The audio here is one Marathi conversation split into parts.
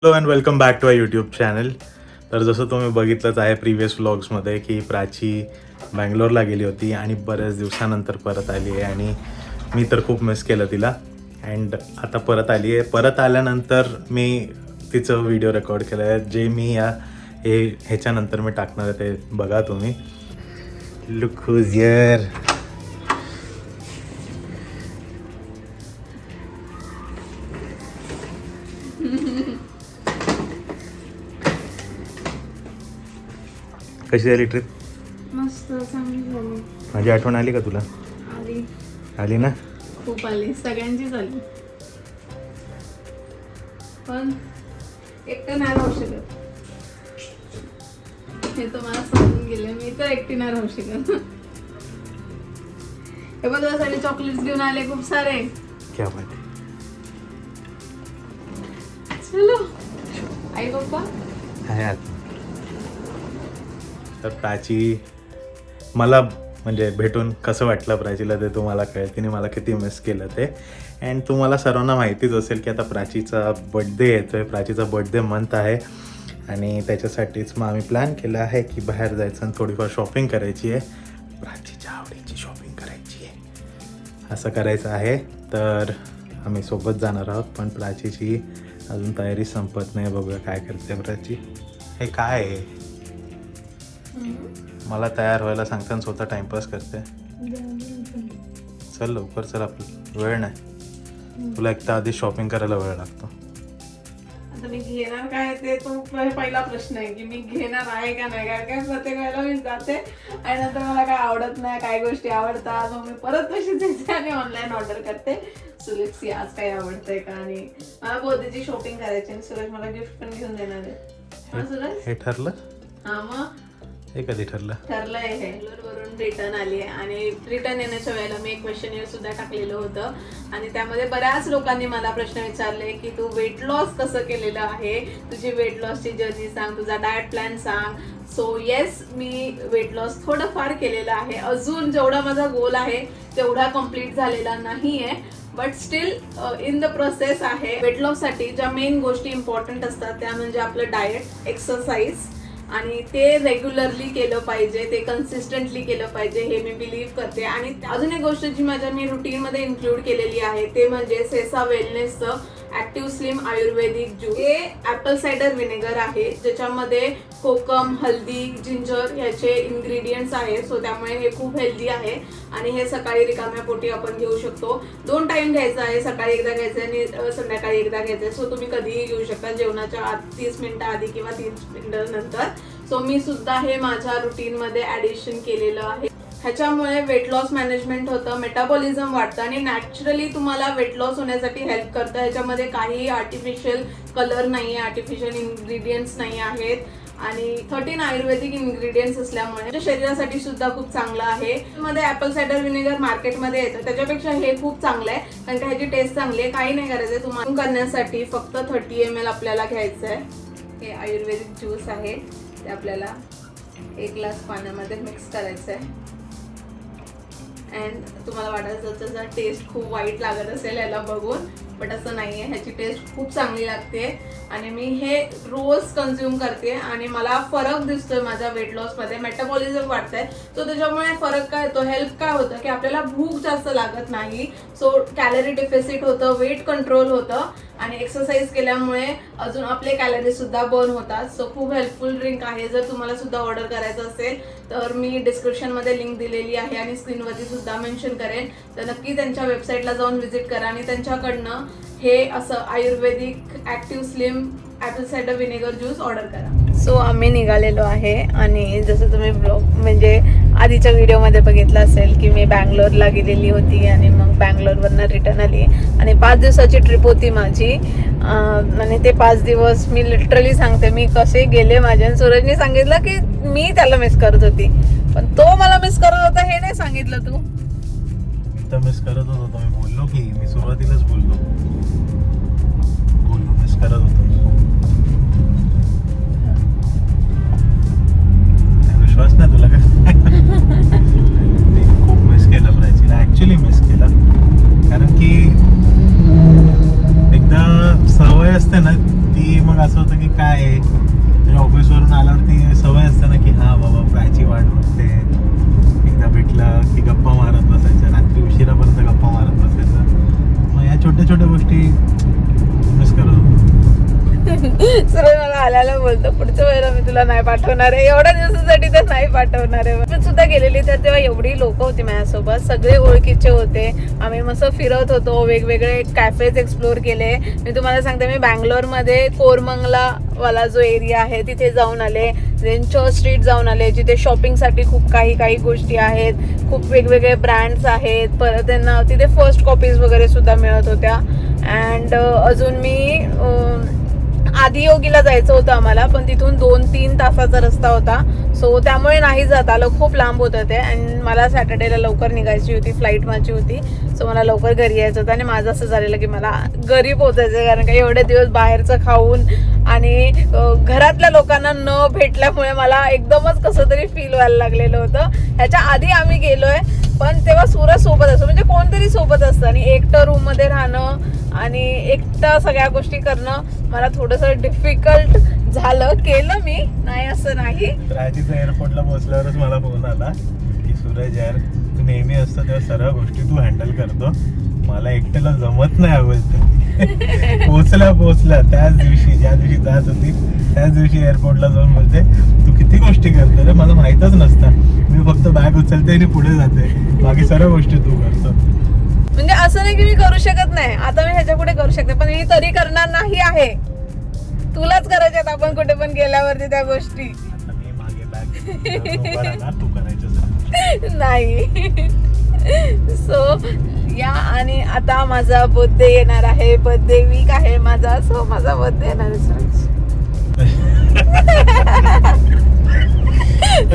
Hello and welcome back to I YouTube channel. तर जसं तुम्ही बघितलंच आहे प्रिव्हियस व्लॉग्समध्ये की प्राची बँगलोरला गेली होती आणि बऱ्याच दिवसानंतर परत आली आहे आणि मी तर खूप मिस केलं तिला. अँड आता परत आली आहे. परत आल्यानंतर मी तिचं व्हिडिओ रेकॉर्ड केलं आहे जे मी ह्याच्यानंतर मी टाकणार आहे ते बघा तुम्ही. Look who's here. कशी झाली ट्रिप? मस्त, चांगली झाली. माझी आठवण आली का तुला? आली, आली ना. खूप आली, सगळ्यांचीच आली. पण एकटं नाही राहू शकत, हे तर मला समजून गेले. मी तर एकटी नाही राहू शकत. हे बघ, तुझ्यासाठी चॉकलेट्स घेऊन आले खूप सारे. क्या बात आहे. चलो, आई पप्पा आहे आता. तर प्राची मला म्हणजे भेटून कसं वाटलं प्राचीला ते तुम्हाला कळेल. तिने मला किती मिस केलं ते. अँड तुम्हाला सर्वांना माहितीच असेल की आता प्राचीचा बड्डे येतो आहे. प्राचीचा बड्डे मंथ आहे आणि त्याच्यासाठीच मग आम्ही प्लॅन केला आहे की बाहेर जायचं आणि थोडीफार शॉपिंग करायची आहे. प्राचीच्या आवडीची शॉपिंग करायची आहे, असं करायचं आहे. तर आम्ही सोबत जाणार आहोत. पण प्राचीची अजून तयारी संपत नाही. बघूया काय करते प्राची. हे काय आहे? मला तयार व्हायला सांगता आणि स्वतः टाइमपास करते. चल लवकर चल, आपलं वेळ नाही. तुला एक तर आधी शॉपिंग करायला वेळ लागतो. आता मी घेणार काय ते तो पहिला प्रश्न आहे की मी घेणार आहे का नाही. काय काय प्रत्येक वेळेला मी जाते आणि नंतर मला काय आवडत नाही, काय गोष्टी आवडतात, मग मी परत तशीच जायचे आणि ऑनलाईन ऑर्डर करते. सुरेश आज काय आवडतंय का, आणि मला बोधीची शॉपिंग करायची आणि सुरेश मला गिफ्ट पण घेऊन देणार आहे. सुरेश हे ठरलं? हा, मग हे कधी ठरलं? ठरलंय. हे वरून रिटर्न आली आहे आणि रिटर्न येण्याच्या वेळेला मी एक क्वेश्चन सुद्धा टाकलेलं होतं आणि त्यामध्ये बऱ्याच लोकांनी मला प्रश्न विचारले की तू वेट लॉस कसं केलेलं आहे, तुझी वेट लॉसची जर्नी सांग, तुझा डाएट प्लॅन सांग. सो येस, मी वेट लॉस थोडंफार केलेलं आहे. अजून जेवढा माझा गोल आहे तेवढा कम्प्लीट झालेला नाही आहे, but still in the process आहे. वेट लॉससाठी ज्या मेन गोष्टी इम्पॉर्टंट असतात त्या म्हणजे आपलं डाएट, एक्सरसाइज, आणि ते रेग्युलरली केलं पाहिजे, ते कन्सिस्टंटली केलं पाहिजे, हे मी बिलीव्ह करते. आणि अजून एक गोष्ट जी मी रुटीनमध्ये इन्क्लूड केलेली आहे ते म्हणजे सेसा वेलनेसचं ॲक्टिव्ह स्लिम आयुर्वेदिक ज्यूस. हे ॲपल सायडर व्हिनेगर आहे ज्याच्यामध्ये कोकम, हल्दी, जिंजर ह्याचे इंग्रेडियंट्स आहे. सो त्यामुळे हे खूप हेल्दी आहे आणि हे सकाळी रिकाम्या पोटी आपण घेऊ शकतो. 2 टाइम घ्यायचं आहे, सकाळी एकदा घ्यायचं आणि संध्याकाळी एकदा घ्यायचं. सो तुम्ही कधीही घेऊ शकता, जेवणाच्या 30 मिनिटं आधी किंवा 30 मिनिटं नंतर. सो मी सुद्धा हे माझ्या रुटीनमध्ये ॲडिशन केलेलं आहे. ह्याच्यामुळे वेट लॉस मॅनेजमेंट होतं, मेटाबॉलिझम वाढतं आणि नॅचरली तुम्हाला वेट लॉस होण्यासाठी हेल्प करतं. ह्याच्यामध्ये काही आर्टिफिशियल कलर नाही आहे, आर्टिफिशियल इन्ग्रेडियंट्स नाही आहेत आणि 13 आयुर्वेदिक इन्ग्रेडियंट्स असल्यामुळे शरीरासाठी सुद्धा खूप चांगलं आहे. मध्ये ॲपल सायडर व्हिनेगर मार्केटमध्ये येतं, त्याच्यापेक्षा हे खूप चांगलं आहे कारण का ह्याची टेस्ट चांगली आहे. काही नाही करायचं आहे. तुम्हाला करण्यासाठी फक्त 30 ml आपल्याला घ्यायचं आहे. हे आयुर्वेदिक ज्यूस आहे, ते आपल्याला 1 ग्लास पाण्यामध्ये मिक्स करायचं आहे. अँड तुम्हाला वाटायचं त्याचा टेस्ट खूप वाईट लागत असेल याला बघून, बट असं नाही आहे. ह्याची टेस्ट खूप चांगली लागते आणि मी हे रोज कन्झ्युम करते आणि मला फरक दिसतोय माझ्या वेट लॉसमध्ये. मेटाबॉलिझम वाढतंय. सो त्याच्यामुळे फरक काय होतो, हेल्प काय होतं की आपल्याला भूक जास्त लागत नाही. सो कॅलरी डेफिसिट होतं, वेट कंट्रोल होतं आणि एक्सरसाइज केल्यामुळे अजून आपले कॅलरी सुद्धा बर्न होतात. सो खूप हेल्पफुल ड्रिंक आहे. जर तुम्हाला सुद्धा ऑर्डर करायचं असेल तर मी डिस्क्रिप्शनमध्ये लिंक दिलेली आहे आणि स्क्रीनवरती सुद्धा मेन्शन करेन. तर नक्की त्यांच्या वेबसाईटला जाऊन व्हिजिट करा आणि त्यांच्याकडनं हे असं आयुर्वेदिक ॲक्टिव्ह स्लिम ॲपल सायडर व्हिनेगर ज्यूस ऑर्डर करा. सो आम्ही निघालेलो आहे आणि जसं तुम्ही ब्लॉग म्हणजे आधीच्या व्हिडिओमध्ये बघितलं असेल की मी बँगलोरला गेलेली होती आणि मग बँगलोरवरनं रिटर्न आली आणि 5 दिवसाची ट्रिप होती माझी. आणि ते 5 दिवस मी लिटरली सांगते मी कसे गेले माझे. आणि सूरजने सांगितलं की मी त्याला मिस करत होती, पण तो मला मिस करत होता हे नाही सांगितलं तू. मी तर मिस करत होतो. मी बोललो की मी सुरुवातीलाच बोललो मिस करत होतो. विश्वास नाही तुला काय? खूप मिस केलं प्राचीला, ऍक्च्युली मिस केलं. कारण की एकदा सवय असते ना ती मग असं आल्याला बोलतो पुढच्या वेळेला मी तुला नाही पाठवणार आहे, एवढ्या दिवसासाठी तर नाही पाठवणार आहे. मी सुद्धा गेलेली तर तेव्हा एवढी लोक होती माझ्यासोबत, सगळे ओळखीचे होते. आम्ही मस्त फिरत होतो, वेगवेगळे कॅफेज एक्सप्लोर केले. मी तुम्हाला सांगते, मी बँगलोरमध्ये कोरमंगला वाला जो एरिया आहे तिथे जाऊन आले, रेंचर स्ट्रीट जाऊन आले, जिथे शॉपिंगसाठी खूप काही गोष्टी आहेत, खूप वेगवेगळे ब्रँड्स आहेत. परत त्यांना तिथे फर्स्ट कॉपीज वगैरे सुद्धा मिळत होत्या. अँड अजून मी आदियोगीला जायचं होतं आम्हाला, पण तिथून 2-3 तासाचा रस्ता होता. सो त्यामुळे नाही जात आलं, खूप लांब होतं ते. अँड मला सॅटर्डेला लवकर निघायची होती, फ्लाईट माझी होती. सो मला लवकर घरी यायचं होतं. आणि माझं असं झालेलं की मला घरी पोहोचायचं, कारण का एवढे दिवस बाहेरचं खाऊन आणि घरातल्या लोकांना न भेटल्यामुळे मला एकदमच कसं तरी फील व्हायला लागलेलं होतं. ह्याच्या आधी आम्ही गेलोय, पण तेव्हा सूरज सोबत असतो, म्हणजे कोणतरी सोबत असतं. आणि एकटं रूम मध्ये राहणं आणि एकटं सगळ्या गोष्टी करणं मला थोडंसं डिफिकल्ट झालं. केलं मी, नाही असं नाही. राजीच्या एअरपोर्टला पोहोचल्यावरच मला फोन आला की सूरज यार, तू नेहमी असतं तेव्हा सर्व गोष्टी तू हँडल करतो, मला एकट्याला जमत नाही बोलते. पोहोचल्या त्याच दिवशी, ज्या दिवशी जात होती त्याच दिवशी एअरपोर्टला जाऊन बोलते, तू किती गोष्टी करतो रे, मला माहीतच नसतं, मी फक्त बॅग उचलते आणि पुढे जाते, बाकी सर्व गोष्टी तू करतो. म्हणजे असं नाही की मी करू शकत नाही, आता मी ह्याच्या पुढे करू शकते, पण मी तरी करणार नाही आहे. तुलाच करायच्यात आपण कुठे पण गेल्यावरती त्या गोष्टी. आता मी मागे बॅग तू करायचं नाही. सो या, आणि आता माझा बर्थडे येणार आहे, बर्थडे वीक आहे माझा. सो माझा बर्थडे येणार आहे.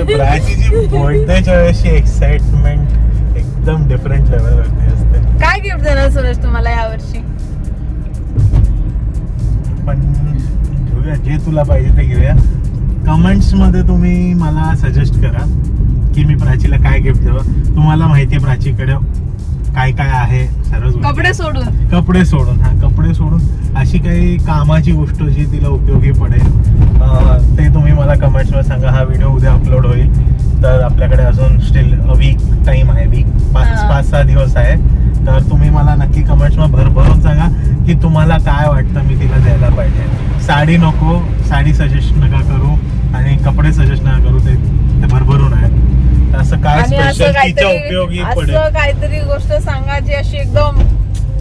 प्राचीची बर्थडेच्या वेळेची एक्साइटमेंट एकदम डिफरंट लेवलवरती असते. काय गिफ्ट देणार सुरेश तुम्हाला यावर्षी? पण घेऊया, जे तुला पाहिजे ते घेऊया. कमेंट्स मध्ये तुम्ही मला सजेस्ट करा की मी प्राचीला काय गिफ्ट द्यावं. तुम्हाला माहिती आहे प्राचीकडे काय काय आहे, सर्व कपडे सोडून कपडे सोडून अशी काही कामाची गोष्ट जी तिला उपयोगी पडेल ते तुम्ही मला कमेंट्स मध्ये सांगा. हा व्हिडिओ उद्या अपलोड होईल, तर आपल्याकडे अजून स्टील वीक टाइम आहे, 5-6 दिवस आहे. तर तुम्ही मला नक्की कमेंट्स मध्ये भरभरून सांगा की तुम्हाला काय वाटतं मी तिला द्यायला पाहिजे. साडी नको, साडी सजेस्ट नका करू आणि कपडे सजेस्ट नका करू, ते भरभरून आहे. असं काय स्पेशल तिच्या उपयोगी पडेल, असं काहीतरी गोष्ट सांगा जी अशी एकदम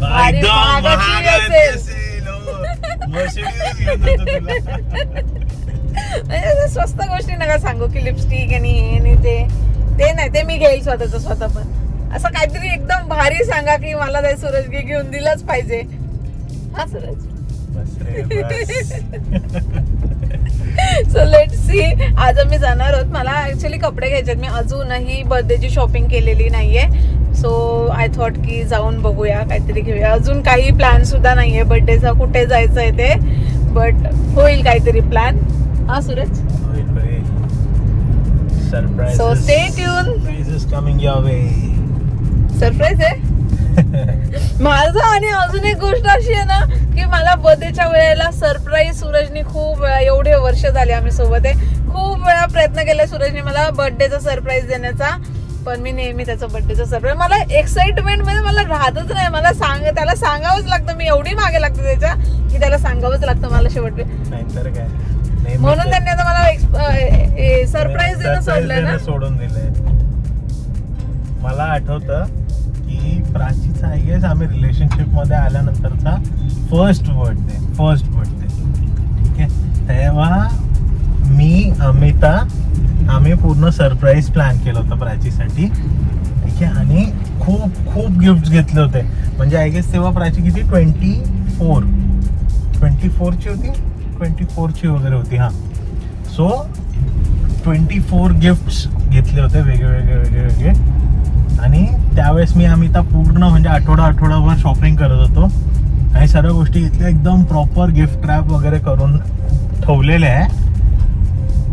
महागाची असेल. म्हणजे स्वस्त गोष्टी नका सांगू की लिपस्टिक आणि ते नाही, ते मी घेईल स्वतः. पण असं काहीतरी एकदम भारी सांगा की मला ते सूरज घेऊन दिलंच पाहिजे. हा सूरज, सो लेट्स सी. आज आम्ही जाणार आहोत. मला ऍक्च्युअली कपडे घ्यायचे, मी अजूनही बर्थडेची शॉपिंग केलेली नाहीये. सो आय थॉट की जाऊन बघूया, काहीतरी घेऊया. अजून काही प्लॅन सुद्धा नाहीये बर्थडेचा, कुठे जायचंय ते, बट होईल काहीतरी प्लॅन. हा Suraj, surprise. So stay tune. Coming your way. Surprise आहे माझं. आणि अजून एक गोष्ट अशी आहे ना की मला बर्थडेच्या वेळेला सरप्राईज सूरजने खूप वेळा, एवढे वर्ष झाले आम्ही सोबत आहे, खूप वेळा प्रयत्न केला सूरजने मला बर्थडेचा सरप्राईज देण्याचा. पण मी नेहमी त्याचा बर्थडेचा सरप्राईज, मला एक्साइटमेंट मध्ये मला राहतच नाही. मला त्याला सांगावंच लागतं, मी एवढी मागे लागते त्याच्या की त्याला सांगावंच लागतं मला शेवट. म्हणून त्यांनी आता मला सरप्राईज देणं सोडून दिलंय. मला आठवतं की प्राचीचा आय गेस आम्ही रिलेशनशिप मध्ये आल्यानंतरचा फर्स्ट बर्थडे, ठीक आहे. तेव्हा मी अमिता आम्ही पूर्ण सरप्राईज प्लॅन केलं होतं प्राचीसाठी, ठीक आहे. आणि खूप गिफ्ट घेतले होते. म्हणजे आय गेस तेव्हा प्राची किती 24ची होती, 24ची वगैरे होती. हा, सो 24 गिफ्ट्स घेतले होते वेगळे. आणि त्यावेळेस मी अमिता पूर्ण म्हणजे आठवडाभर शॉपिंग करत होतो आणि सर्व गोष्टी घेतल्या, एकदम प्रॉपर गिफ्ट रॅप वगैरे करून ठेवलेले आहे.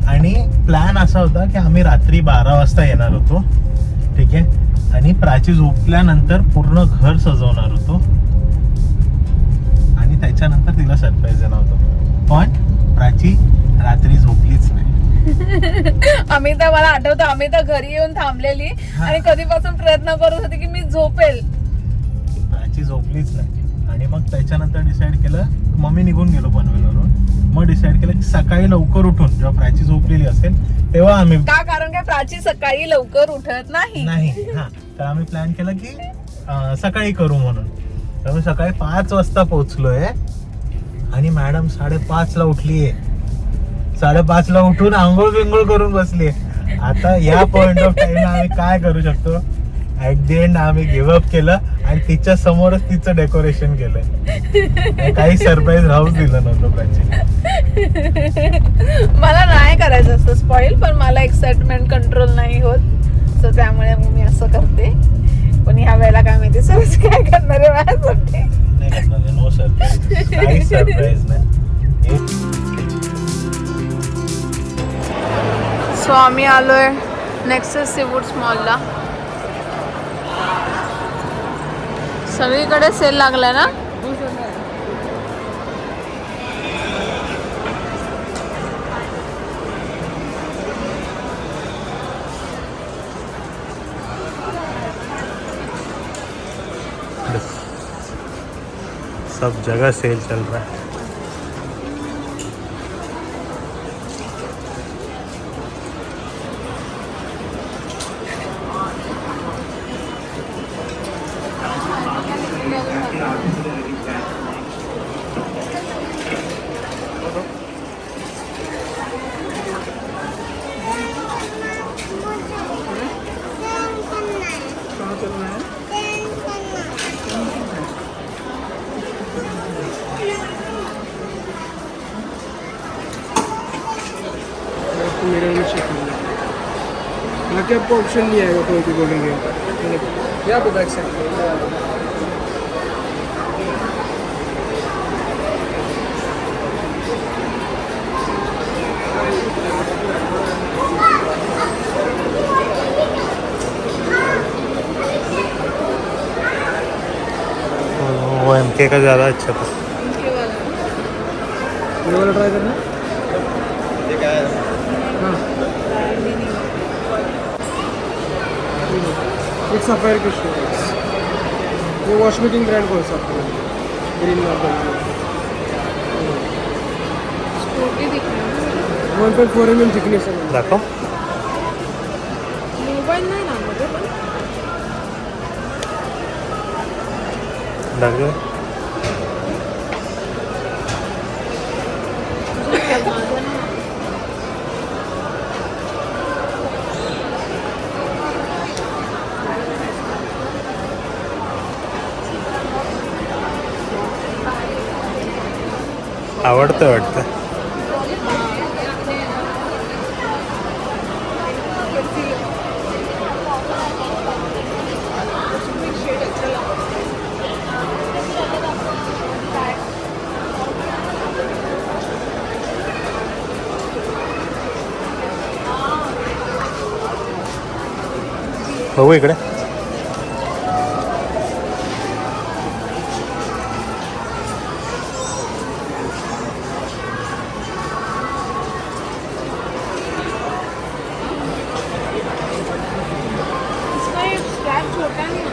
आणि प्लॅन असा होता की आम्ही रात्री 12 वाजता येणार होतो, ठीक आहे. आणि प्राची झोपल्यानंतर पूर्ण घर सजवणार होतो आणि त्याच्यानंतर तिला सरप्राईज देणार होतो. पण प्राची रात्री झोपलीच नाही. अमिता, मला आठवतं अमिता घरी येऊन थांबलेली आणि कधीपासून प्रयत्न करत होती की मी झोपेल. प्राची झोपलीच नाही. आणि मग त्याच्यानंतर डिसाईड केलं, मम्मी निघून गेलो पनवेलवरून, मग डिसाईड केलं की सकाळी लवकर उठून जेव्हा प्राची झोपलेली असेल तेव्हा आम्ही का, कारण काय प्राची सकाळी लवकर उठत नाही. हा तर आम्ही प्लॅन केला की सकाळी करू म्हणून. तर मी सकाळी 5 वाजता पोहोचलोय आणि मॅडम 5:30 ला उठलीये. 5:30 ला उठून आंघोळ बिंघोळ करून बसली. आता या पॉइंट ऑफ टाइम आम्ही काय करू शकतो. ऍट द एंड आम्ही गिव्ह अप केलं आणि तिच्या समोरच तिचं डेकोरेशन केलंय. काही सरप्राईज राहूच दिलं नव्हतं प्राची. मला नाही करायचं असतं स्पॉइल, पण मला एक्साइटमेंट कंट्रोल नाही होत, सो त्यामुळे मग मी असं करते. पण ह्या वेळेला काय माहिती सरच काय करणार आहे माझ्यासाठी. नाही करणार, नो सरप्राईज, काही सरप्राईज नाही. सो आम्ही आलोय नेक्सस सीवूड्स मॉलला. सगळीकडे सेल लागलाय ना. सब जगह सेल चल रहा है. बाकी आपको ऑप्शन नहीं आएगा कोई भी बोलेंगे या आपको बैक साइड वो MK का ज़्यादा अच्छा था. ये वाला ट्राई करना. हाँ एक सफायर की शूज. वो वॉश मेकिंग ब्रांड कौन सा आपको ग्रीन मार्बल 1.4 mm थिकनेस है. दाखव. मोबाईल नाही ना मध्ये पण दाखव. आवडतं वाटतं. बघू इकडे. छोटा नहीं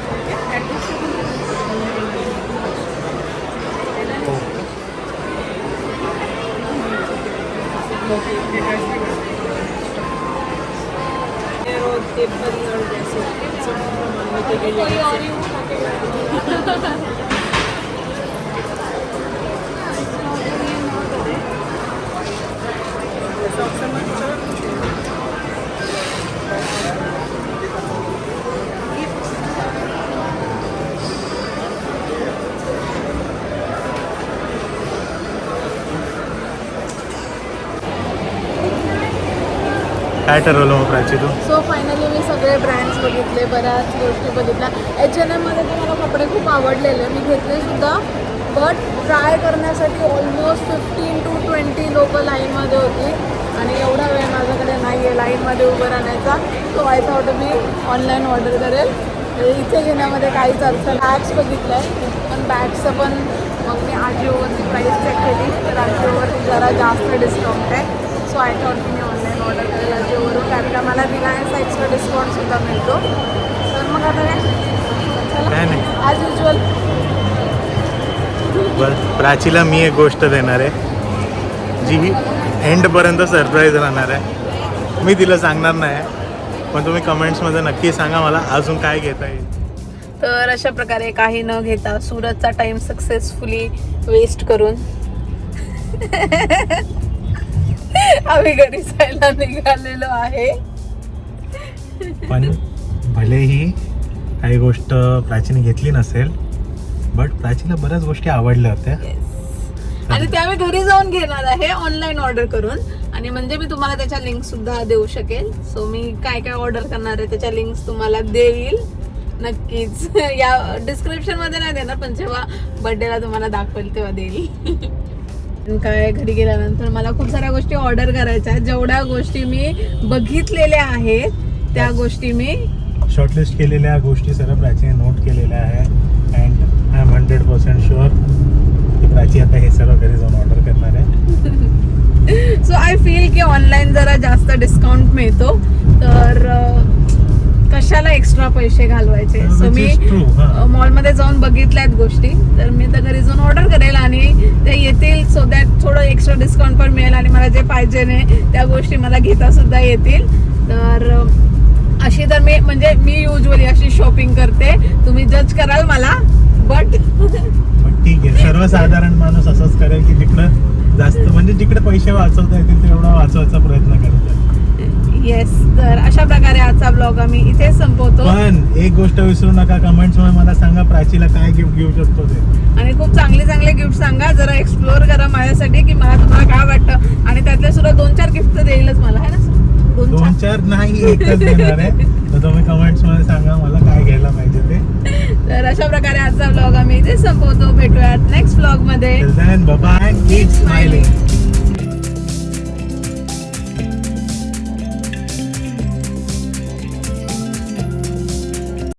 काय ठरवलं मग प्राची तू? सो फायनली मी सगळे ब्रँड्स बघितले, बऱ्याच गोष्टी बघितल्या. H&Mमध्ये तर मला कपडे खूप आवडलेले, मी घेतले सुद्धा. बट ट्राय करण्यासाठी ऑलमोस्ट 15 to 20 लोक लाईनमध्ये होती आणि एवढा वेळ माझ्याकडे नाही आहे लाईनमध्ये उभं राहण्याचा. So I thought me online order करेल. इथे घेण्यामध्ये काहीच अर्थ. बॅग्स बघितलं आहे, पण बॅग्सचं पण मग मी आजिओवरती प्राईस चेक केली तर आजिओवरती जरा जास्त डिस्काउंट आहे. सो आय थॉट की मी ऑनलाईन ऑर्डर करेल आजिओवरून, कारण का मला रिलायन्सचा एक्स्ट्रा डिस्काउंटसुद्धा मिळतो. तर मग आता काय नाही ॲज युजल. बरं, प्राचीला मी एक गोष्ट देणार आहे. जी एंडपर्यंत सरप्राईज राहणार आहे. मी तिला सांगणार नाही, पण तुम्ही कमेंट्समध्ये नक्की सांगा मला अजून काय घेता येईल. तर अशा प्रकारे काही न घेता सुरतचा टाइम सक्सेसफुली वेस्ट करून आम्ही घरी जायला निघालेलो आहे. पण भलेही काही गोष्ट प्राचीने घेतली नसेल, बट प्राचीला बऱ्याच गोष्टी आवडल्या होत्या. आणि ते आम्ही घरी जाऊन घेणार आहे ऑनलाईन ऑर्डर करून. आणि म्हणजे मी तुम्हाला त्याच्या लिंक सुद्धा देऊ शकेल. सो मी काय काय ऑर्डर करणार आहे त्याच्या लिंक्स तुम्हाला देईल नक्कीच. या डिस्क्रिप्शन मध्ये नाही देणार, पण जेव्हा बर्थडेला तुम्हाला दाखवेल तेव्हा देईल. काय घरी गेल्यानंतर मला खूप साऱ्या गोष्टी ऑर्डर करायच्या आहेत. जेवढ्या गोष्टी मी बघितलेल्या आहेत त्या गोष्टी मी शॉर्टलिस्ट केलेल्या गोष्टी सर्व प्राचीने नोट केलेल्या आहे. अँड आय एम 100% शुअर की प्राची आता हे सर्व घरी जाऊन ऑर्डर करणार आहे. सो आय फील की ऑनलाईन जरा जास्त डिस्काउंट मिळतो, तर कशाला एक्स्ट्रा पैसे घालवायचे. सो मी मॉलमध्ये जाऊन बघितल्यात गोष्टी, तर मी तर घरी जाऊन ऑर्डर करेल आणि ते येतील. सो दॅट थोडं एक्स्ट्रा डिस्काउंट पण मिळेल आणि मला जे पाहिजे नाही त्या गोष्टी मला घेता सुद्धा येतील. तर अशी तर मी युजली अशी शॉपिंग करते. तुम्ही जज कराल मला, बट ठीक आहे. सर्वसाधारण माणूस असंच करेल की जिकडं जास्त म्हणजे जिकडे पैसे वाचवता येतील तेवढा वाचवायचा प्रयत्न करतो. येस. तर अशा प्रकारे आजचा ब्लॉग आम्ही इथे संपवतो. पण एक गोष्ट विसरू नका, कमेंट्स मध्ये मला सांगा प्राचीला काय गिफ्ट घेऊ शकतो ते. आणि खूप चांगले गिफ्ट सांगा. जरा एक्सप्लोर करा माझ्यासाठी की मला तुम्हाला काय वाटतं. आणि त्यातले सुद्धा 2-4 गिफ्ट तर देईलच मला, है ना. 2-4 नाही, एकच देणार आहे. तर तुम्ही कमेंट्स मध्ये सांगा मला काय घ्यायला पाहिजे ते. तर अशा प्रकारे आजचा ब्लॉग आम्ही इथे संपवतो. भेटूयात नेक्स्ट ब्लॉग मध्ये. Bye, keep smiling.